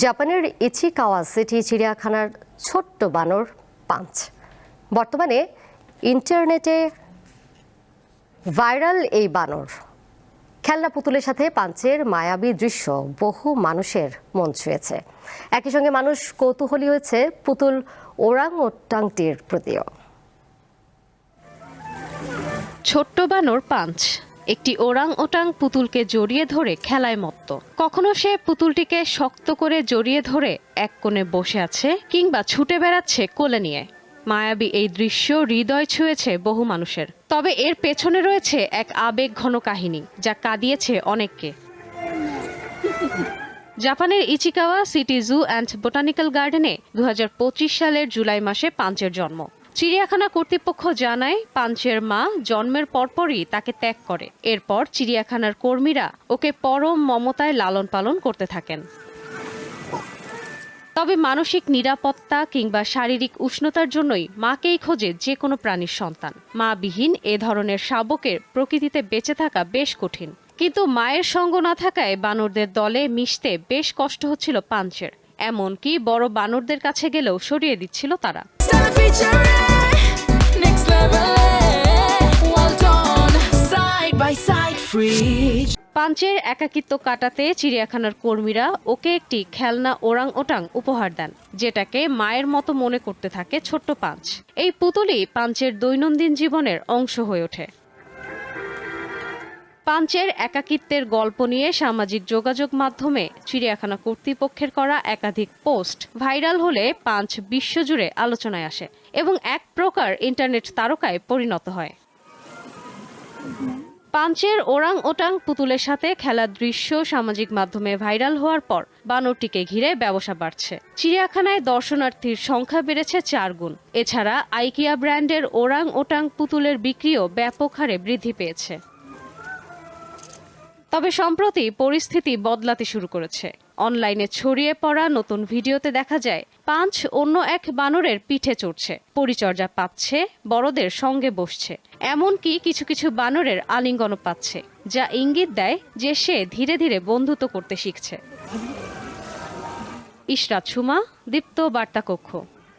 জাপানের ইচিকাওয়া সিটি চিড়িয়াখানার ছোট্ট বানর পাঞ্চ বর্তমানে ইন্টারনেটে ভাইরাল। এই বানর খেলনা পুতুলের সাথে পাঞ্চের মায়াবী দৃশ্য বহু মানুষের মন ছুঁয়েছে। একই সঙ্গে মানুষ কৌতূহলী হয়েছে পুতুল ওরাংওটাংটির প্রতিও। ছোট্ট বানর পাঞ্চ একটি ওরাং ওটাং পুতুলকে জড়িয়ে ধরে খেলায় মত্ত। কখনো সে পুতুলটিকে শক্ত করে জড়িয়ে ধরে এক কোণে বসে আছে, কিংবা ছুটে বেড়াচ্ছে কোলে নিয়ে। মায়াবী এই দৃশ্য হৃদয় ছুঁয়েছে বহু মানুষের। তবে এর পেছনে রয়েছে এক আবেগ ঘন কাহিনী, যা কাঁদিয়েছে অনেককে। জাপানের ইচিকাওয়া সিটি জু অ্যান্ড বোটানিক্যাল গার্ডেনে 2025 সালের জুলাই মাসে পাঞ্চের জন্ম। চিড়িয়াখানা কর্তৃপক্ষ জানায়, পাঞ্চের মা জন্মের পরপরই তাকে ত্যাগ করে। এরপর চিড়িয়াখানার কর্মীরা ওকে পরম মমতায় লালন পালন করতে থাকেন। তবে মানসিক নিরাপত্তা কিংবা শারীরিক উষ্ণতার জন্যই মাকেই খোঁজে যে কোনো প্রাণীর সন্তান। মা বিহীন এ ধরনের শাবকের প্রকৃতিতে বেঁচে থাকা বেশ কঠিন। কিন্তু মায়ের সঙ্গ না থাকায় বানরদের দলে মিশতে বেশ কষ্ট হচ্ছিল পাঞ্চের। এমনকি বড় বানরদের কাছে গেলেও সরিয়ে দিচ্ছিল তারা। পাঞ্চের একাকিত্ব কাটাতে চিড়িয়াখানার কর্মীরা ওকে একটি খেলনা ওরাং ওটাং উপহার দেন, যেটাকে মায়ের মতো মনে করতে থাকে ছোট্ট পাঞ্চ। এই পুতুলই পাঞ্চের দৈনন্দিন জীবনের অংশ হয়ে ওঠে। পাঞ্চের একাকিত্বের গল্প নিয়ে সামাজিক যোগাযোগ মাধ্যমে চিড়িয়াখানা কর্তৃপক্ষের করা একাধিক পোস্ট ভাইরাল হলে পাঞ্চ বিশ্বজুড়ে আলোচনায় আসে এবং এক প্রকার ইন্টারনেট তারকায় পরিণত হয়। পাঞ্চের ওরাং ওটাং পুতুলের সাথে খেলার দৃশ্য সামাজিক মাধ্যমে ভাইরাল হওয়ার পর বানরটিকে ঘিরে ব্যবসা বাড়ছে। চিড়িয়াখানায় দর্শনার্থীর সংখ্যা বেড়েছে 4 গুণ। এছাড়া আইকিয়া ব্র্যান্ডের ওরাং ওটাং পুতুলের বিক্রিও ব্যাপক হারে বৃদ্ধি পেয়েছে। তবে সম্প্রতি পরিস্থিতি বদলাতে শুরু করেছে। অনলাইনে ছড়িয়ে পড়া নতুন ভিডিওতে দেখা যায় পাঞ্চ অন্য এক বানরের পিঠে চড়ছে, পরিচর্যা পাচ্ছে, বড়দের সঙ্গে বসছে। এমনকি কিছু কিছু বানরের আলিঙ্গনও পাচ্ছে, যা ইঙ্গিত দেয় যে সে ধীরে ধীরে বন্ধুত্ব করতে শিখছে। ইশরাত সুমা, দীপ্ত বার্তা কক্ষ।